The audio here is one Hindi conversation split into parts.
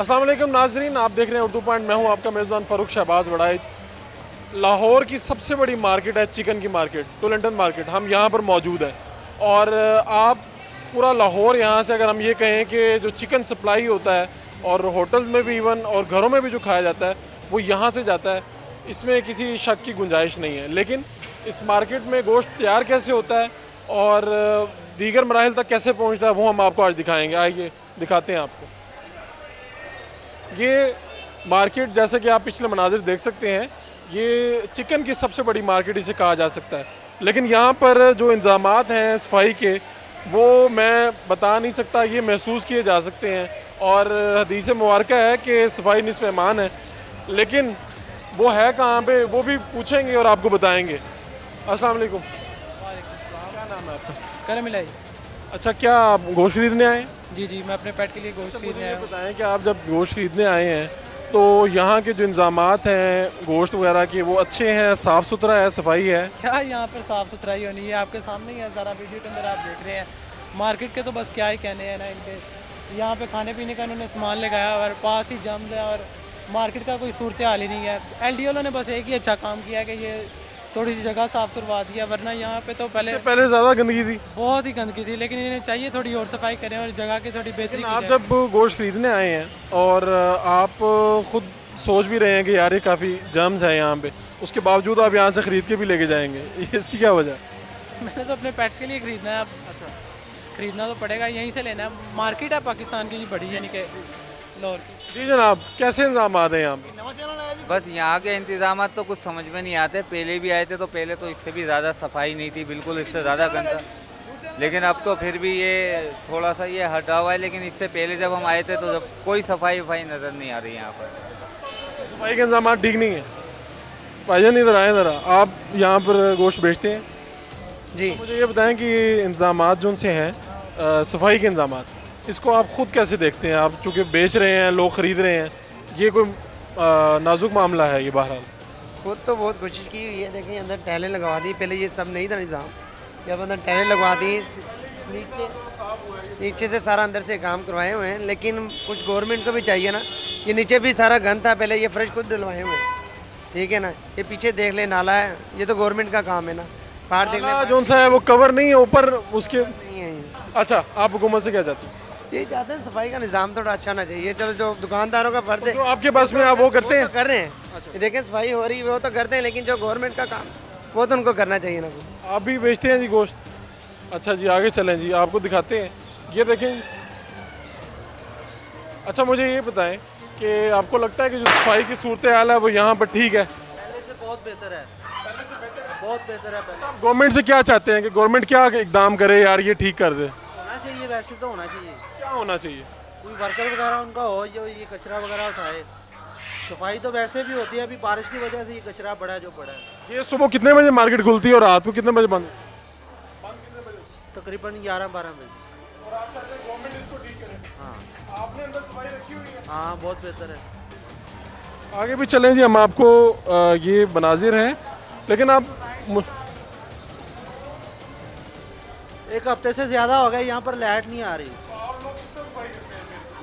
अस्सलाम वालेकुम नाजरीन, आप देख रहे हैं उर्दू पॉइंट। मैं हूं आपका मेज़बान फ़ारूक शहबाज वड़ाइच। लाहौर की सबसे बड़ी मार्केट है चिकन की मार्केट, टोलंटन मार्केट। हम यहां पर मौजूद हैं और आप पूरा लाहौर यहाँ से अगर हम ये कहें कि जो चिकन सप्लाई होता है और होटल्स में भी इवन और घरों में भी जो खाया जाता है वो यहाँ से जाता है, इसमें किसी शक की गुंजाइश नहीं है। लेकिन इस मार्केट में गोश्त तैयार कैसे होता है और दीगर मराहिल तक कैसे पहुँचता है वो हम आपको आज दिखाएँगे। आइए दिखाते हैं आपको। ये मार्केट जैसे कि आप पिछले मनाजिर देख सकते हैं, ये चिकन की सबसे बड़ी मार्केट इसे कहा जा सकता है। लेकिन यहाँ पर जो इंतज़ामात हैं सफाई के, वो मैं बता नहीं सकता, ये महसूस किए जा सकते हैं। और हदीस मुबारक है कि सफाई निस्फ़ ईमान है, लेकिन वो है कहाँ पे वो भी पूछेंगे और आपको बताएंगे। अस्सलाम वालेकुम। क्या नाम है आपका? करम इलाही। अच्छा, क्या आप गोश्त खरीदने आए हैं? जी, मैं अपने पेट के लिए गोश्त खरीदने आया हूँ। बताएं कि आप जब गोश्त खरीदने आए हैं तो यहाँ के जो इंतज़ामात हैं गोश्त वगैरह के, वो अच्छे हैं, साफ़ सुथरा है, सफाई है? क्या यहाँ पर साफ़ सुथराई होनी है, आपके सामने ही है, सारा वीडियो के अंदर आप देख रहे हैं। मार्केट के तो बस क्या ही कहने हैं ना इनके। यहाँ पे खाने पीने का इन्होंने सामान लगाया और पास ही जम्स है और मार्केट का कोई सूरत हाल ही नहीं है। LDO ने बस एक ही अच्छा काम किया कि ये थोड़ी सी जगह साफ़ करवा दिया, वरना यहाँ पे तो पहले ज़्यादा गंदगी थी। बहुत ही गंदगी थी। लेकिन इन्हें चाहिए थोड़ी और सफाई करें और जगह की थोड़ी बेहतरी की आप जाए। जब गोश्त खरीदने आए हैं और आप खुद सोच भी रहे हैं कि यार ये काफ़ी जर्म्स है यहाँ पे, उसके बावजूद आप यहाँ से ख़रीद के भी लेके जाएंगे, इसकी क्या वजह? मैंने तो अपने पेट्स के लिए खरीदना है। अब अच्छा खरीदना तो पड़ेगा, यहीं से लेना है। मार्केट है पाकिस्तान की जी बड़ी, यानी कि लाहौर की। जी जनाब, कैसे इंतजाम हैं यहाँ पे? बस यहाँ के इंतजाम तो कुछ समझ में नहीं आते। पहले भी आए थे तो पहले तो इससे भी ज़्यादा सफाई नहीं थी, बिल्कुल इससे ज़्यादा गंदा। लेकिन अब तो फिर भी ये थोड़ा सा ये हटा हुआ है। लेकिन इससे पहले जब हम आए थे तो जब कोई सफाई वफाई नज़र नहीं आ रही यहाँ पर। सफाई के इंतजाम ठीक नहीं है। भाईजान इधर आए ज़रा, आप यहाँ पर गोश्त बेचते हैं? जी, तो मुझे ये बताएं कि इंतजामात जो उनसे हैं सफाई के इंतजामात, इसको आप ख़ुद कैसे देखते हैं? आप चूँकि बेच रहे हैं, लोग ख़रीद रहे हैं, ये कोई नाजुक मामला है ये बहरहाल। खुद तो बहुत कोशिश की हुई है। देखें अंदर टाइलें लगवा दी, पहले ये सब नहीं था निज़ाम। जब अंदर टाइलें लगवा दी, नीचे से सारा अंदर से काम करवाए हुए हैं। लेकिन कुछ गवर्नमेंट को भी चाहिए ना, ये नीचे भी सारा गंद था पहले, ये फ्रेश खुद डलवाए हुए हैं, ठीक है ना। ये पीछे देख ले नाला है, ये तो गवर्नमेंट का काम है ना। बाहर देख ले जो सा है वो कवर नहीं है ऊपर उसके। नहीं है ये। अच्छा, आप हुकूमत से क्या चाहते हैं? ये चाहते हैं सफाई का निज़ाम थोड़ा अच्छा होना चाहिए। चलो जो दुकानदारों का फर्ज है जो आपके पास में आप वो करते हैं? तो कर रहे हैं। ये देखें सफाई हो रही है वो तो करते हैं, लेकिन जो गवर्नमेंट का काम वो तो उनको करना चाहिए ना। कुछ आप भी बेचते हैं जी गोश्त? अच्छा जी, आगे चलें जी, आपको दिखाते हैं। ये देखें। अच्छा, मुझे ये बताएं कि आपको लगता है कि जो सफाई की सूरत हाल है वो यहाँ पर ठीक है? पहले से बहुत बेहतर है, बहुत बेहतर है। पहले गवर्नमेंट से क्या चाहते हैं कि गवर्नमेंट क्या इकदाम करे, यार ये ठीक कर दे? होना चाहिए, वैसे तो होना चाहिए। क्या होना चाहिए? कोई वर्कर वगैरह उनका हो जो ये कचरा वगैरह उठाए। सफाई तो वैसे भी होती है, अभी बारिश की वजह से ये कचरा पड़ा है जो पड़ा है। ये सुबह कितने बजे मार्केट खुलती है और रात को कितने बजे बंद? तकरीबन 11-12 बजे। हाँ आपने अंदर सफाई रखी हुई है? हाँ, बहुत बेहतर है। आगे भी चलें जी, हम आपको ये मनाजिर हैं, लेकिन आप एक हफ्ते से ज़्यादा हो गया यहाँ पर लाइट नहीं आ रही।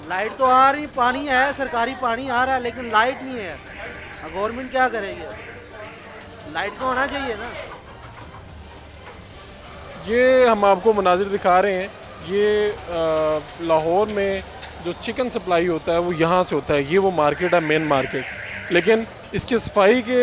लाइट तो आ रही, पानी है, सरकारी पानी आ रहा है, लेकिन लाइट नहीं है। गवर्नमेंट क्या करेगी? लाइट तो होना चाहिए ना। ये हम आपको मनाजिर दिखा रहे हैं। ये लाहौर में जो चिकन सप्लाई होता है वो यहाँ से होता है। ये वो मार्केट है, मेन मार्केट। लेकिन इसकी सफाई के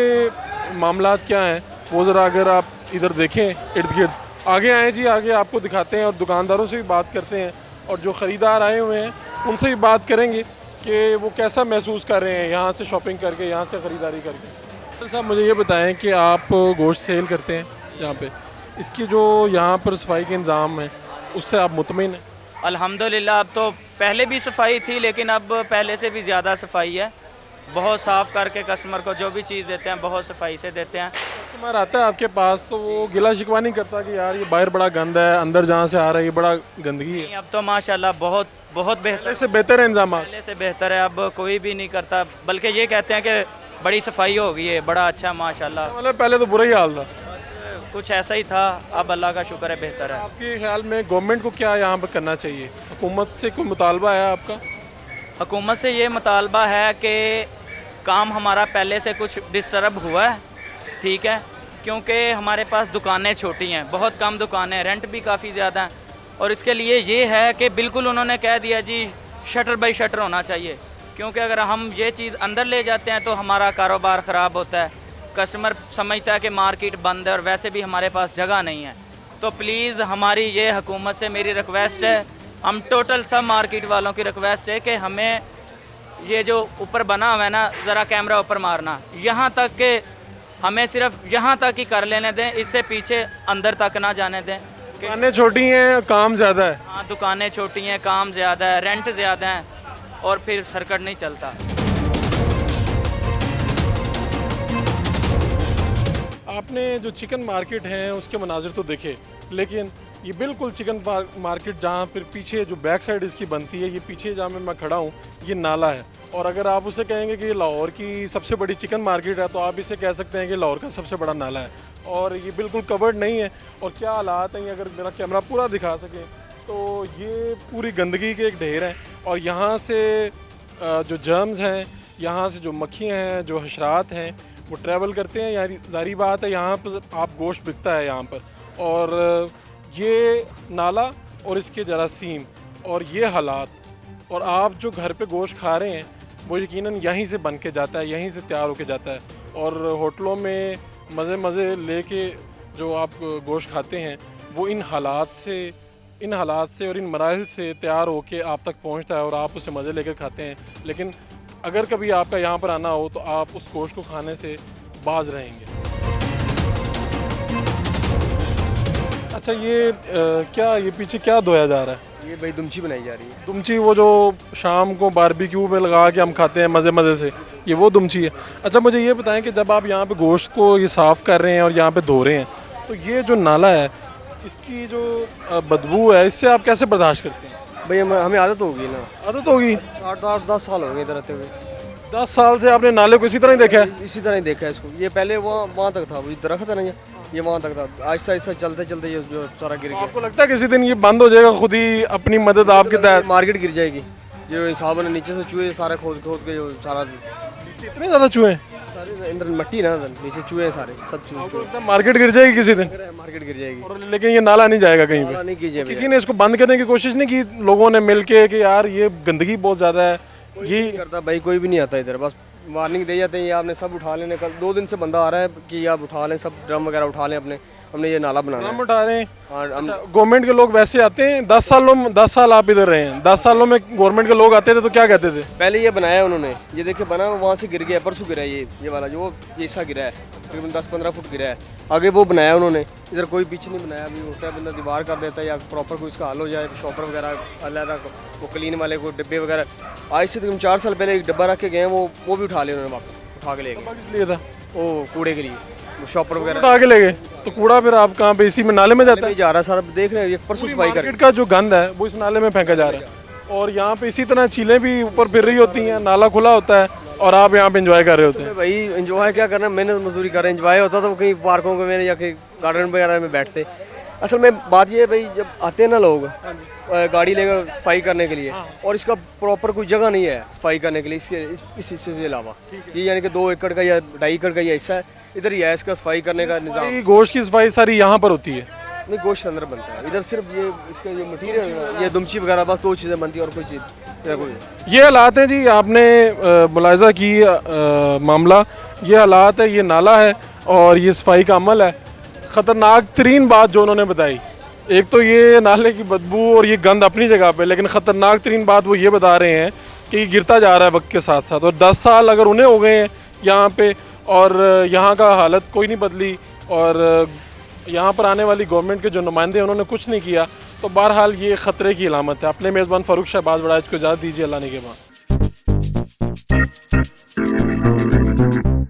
मामलात क्या हैं वो ज़रा अगर आप इधर देखें इर्द गिर्द। आगे आएँ जी, आगे आपको दिखाते हैं और दुकानदारों से भी बात करते हैं और जो ख़रीदार आए हुए हैं उनसे भी बात करेंगे कि वो कैसा महसूस कर रहे हैं यहाँ से शॉपिंग करके, यहाँ से ख़रीदारी करके। तो साहब मुझे ये बताएं कि आप गोश्त सेल करते हैं यहाँ पे, इसकी जो यहाँ पर सफाई के इंतज़ाम है उससे आप मुतमिन हैं? अल्हम्दुलिल्लाह, अब तो पहले भी सफाई थी लेकिन अब पहले से भी ज़्यादा सफाई है। बहुत साफ़ करके कस्टमर को जो भी चीज़ देते हैं बहुत सफाई से देते हैं। कस्टमर आता है आपके पास तो वो गिला शिकवा नहीं करता कि यार ये बाहर बड़ा गंद है, अंदर जहाँ से आ रहा है ये बड़ा गंदगी है? अब तो माशाल्लाह बहुत बहुत बेहतर, पहले से बेहतर है इंतजाम? पहले से बेहतर है। अब कोई भी नहीं करता, बल्कि ये कहते हैं कि बड़ी सफाई हो गई है, बड़ा अच्छा माशाल्लाह। मतलब पहले तो बुरा ही हाल था। कुछ ऐसा ही था, अब अल्लाह का शुक्र है बेहतर है। आपके ख्याल में गवर्नमेंट को क्या यहाँ पर करना चाहिए? हुकूमत से कोई मुतालबा है आपका? हुकूमत से ये मुतालबा है कि काम हमारा पहले से कुछ डिस्टर्ब हुआ है, ठीक है, क्योंकि हमारे पास दुकानें छोटी हैं, बहुत कम दुकानें, रेंट भी काफ़ी ज़्यादा हैं, और इसके लिए ये है कि बिल्कुल उन्होंने कह दिया जी शटर बाई शटर होना चाहिए, क्योंकि अगर हम ये चीज़ अंदर ले जाते हैं तो हमारा कारोबार ख़राब होता है, कस्टमर समझता है कि मार्केट बंद है और वैसे भी हमारे पास जगह नहीं है। तो प्लीज़ हमारी ये हुकूमत से मेरी रिक्वेस्ट है, हम टोटल सब मार्केट वालों की रिक्वेस्ट है कि हमें ये जो ऊपर बना हुआ है ना, ज़रा कैमरा ऊपर मारना, यहाँ तक कि हमें सिर्फ यहाँ तक ही कर लेने दें, इससे पीछे अंदर तक ना जाने दें। दुकानें छोटी हैं, काम ज़्यादा है। हाँ, दुकानें छोटी हैं, काम ज़्यादा है, रेंट ज़्यादा है और फिर सर्किट नहीं चलता। आपने जो चिकन मार्केट है उसके मनाजिर तो देखे, लेकिन ये बिल्कुल चिकन मार्केट जहाँ फिर पीछे जो बैक साइड इसकी बनती है, ये पीछे जहाँ मैं खड़ा हूँ, ये नाला है। और अगर आप उसे कहेंगे कि ये लाहौर की सबसे बड़ी चिकन मार्केट है तो आप इसे कह सकते हैं कि लाहौर का सबसे बड़ा नाला है। और ये बिल्कुल कवर्ड नहीं है। और क्या हालात हैं, अगर मेरा कैमरा पूरा दिखा सके तो ये पूरी गंदगी के एक ढेर है। और यहाँ से जो जर्म्स हैं, यहाँ से जो मक्खियाँ हैं, जो हशरात हैं, वो ट्रैवल करते हैं। यार ज़ाहिर बात है, यहाँ पर आप गोश्त बिकता है यहाँ पर, और ये नाला और इसके जरासीम और ये हालात, और आप जो घर पे गोश्त खा रहे हैं वो यकीनन यहीं से बन के जाता है, यहीं से तैयार होके जाता है। और होटलों में मज़े लेके जो आप गोश्त खाते हैं वो इन हालात से और इन मराहिल से तैयार होके आप तक पहुंचता है और आप उसे मज़े लेकर खाते हैं। लेकिन अगर कभी आपका यहाँ पर आना हो तो आप उस गोश्त को खाने से बाज रहेंगे। अच्छा, ये क्या ये पीछे क्या धोया जा रहा है? ये भाई दुमची बनाई जा रही है। दुमची, वो जो शाम को बारबेक्यू में लगा के हम खाते हैं मज़े से, ये वो दुमची है। अच्छा, मुझे ये बताएं कि जब आप यहाँ पे गोश्त को ये साफ़ कर रहे हैं और यहाँ पे धो रहे हैं, तो ये जो नाला है इसकी जो बदबू है, इससे आप कैसे बर्दाश्त करते हैं? भाई हमें आदत होगी ना, आदत होगी। 8-10 साल हो गए इधर रहते हुए। 10 साल से आपने नाले को इसी तरह ही देखा है? इसी तरह ही देखा है इसको। ये पहले वहाँ तक था, वो दरख्त है ना, ये वहाँ तक था। आहिस्ता आहिस्ता चलते ये जो सारा गिर गया। आपको लगता है किसी दिन ये बंद हो जाएगा खुद ही, अपनी मदद आपके तहत? मार्केट गिर जाएगी। जो साहब ने नीचे से चूहे सारे खोद के जो सारा, इतने ज़्यादा चूहे सारे अंदर मट्टी ना, नीचे चूहे सारे सब चूहे। मार्केट गिर जाएगी किसी दिन? मार्केट गिर जाएगी। और लेकिन ये नाला नहीं जाएगा कहीं पे? नहीं कीजिए। किसी ने इसको बंद करने की कोशिश नहीं की लोगों ने मिलके कि यार ये गंदगी बहुत ज़्यादा है? ये करता भाई, कोई भी नहीं आता इधर, बस वार्निंग दे जाते हैं ये आपने सब उठा लेने। कल 2 दिन से बंदा आ रहा है कि आप उठा लें, सब ड्रम वगैरह उठा लें अपने, हमने ये नाला बनाना हम है। उठा रहे हैं। और हम अच्छा, गवर्नमेंट के लोग वैसे आते हैं? 10 साल आप इधर रहे हैं, 10 सालों में गवर्नमेंट के लोग आते थे तो क्या कहते थे? पहले ये बनाया उन्होंने, ये देखिए बना, वहाँ से गिर गया, परसों गिरा है ये वाला, जो ये हिस्सा गिरा है, तकरीबन 10-15 फुट गिरा है। आगे वो बनाया उन्होंने, इधर कोई पीछे नहीं बनाया। अभी होता है बंदा दीवार कर देता है या प्रॉपर कोई इसका हल हो जाए, शॉपर वगैरह अलग, वो क्लीन वाले को डिब्बे वगैरह। आज से तकरीबन 4 साल पहले एक डब्बा रख के गए, वो भी उठा लिया उन्होंने, वापस उठा के ले गए। किस लिए था? वो कूड़े के लिए, वो शॉपर वगैरह उठा के ले गए। तो कूड़ा फिर आप कहाँ पे, इसी में नाले में जाता है? नहीं जा रहा सर, देख रहे हैं ये परसों सफाई कर। मार्केट का जो गंद है वो इस नाले में फेंका जा रहा है, और यहाँ पे इसी तरह चीलें भी ऊपर फिर रही होती हैं, नाला खुला होता है और आप यहाँ पे एंजॉय कर रहे होते हैं। भाई एंजॉय क्या करना, मेहनत मजदूरी कर रहे हैं। एंजॉय होता तो कहीं पार्कों में या कहीं गार्डन वगैरह में बैठते। असल में बात ये है भाई, जब आते हैं ना लोग गाड़ी लेकर सफाई करने के लिए, और इसका प्रॉपर कोई जगह नहीं है सफाई करने के लिए, इस हिस्से से अलावा ये यानी कि 2 एकड़ का या 2.5 एकड़ का ये हिस्सा है, इधर ही है इसका सफाई करने का निज़ाम। गोश्त की सफाई सारी यहाँ पर होती है? नहीं, गोश्त अंदर बनता है, इधर सिर्फ ये इसका जो मटीरियल, ये दुमची वगैरह, बस 2 चीज़ें बनती है और कोई चीज़। ये हालात हैं जी, आपने मुलाहिजा की मामला, ये हालात है, ये नाला है और ये सफाई का अमल है। ख़तरनाक तरीन बात जो उन्होंने बताई, एक तो ये नाले की बदबू और ये गंद अपनी जगह पे, लेकिन ख़तरनाक तरीन बात वो ये बता रहे हैं कि ये गिरता जा रहा है वक्त के साथ साथ। और 10 साल अगर उन्हें हो गए हैं यहाँ पे और यहाँ का हालत कोई नहीं बदली, और यहाँ पर आने वाली गवर्नमेंट के जो नुमाइंदे उन्होंने कुछ नहीं किया, तो बहरहाल ये ख़तरे की अलामत है। अपने मेज़बान फ़ारूक शहबाज वड़ाइच को इजाज़त दीजिए। अल्लाह निगहबान।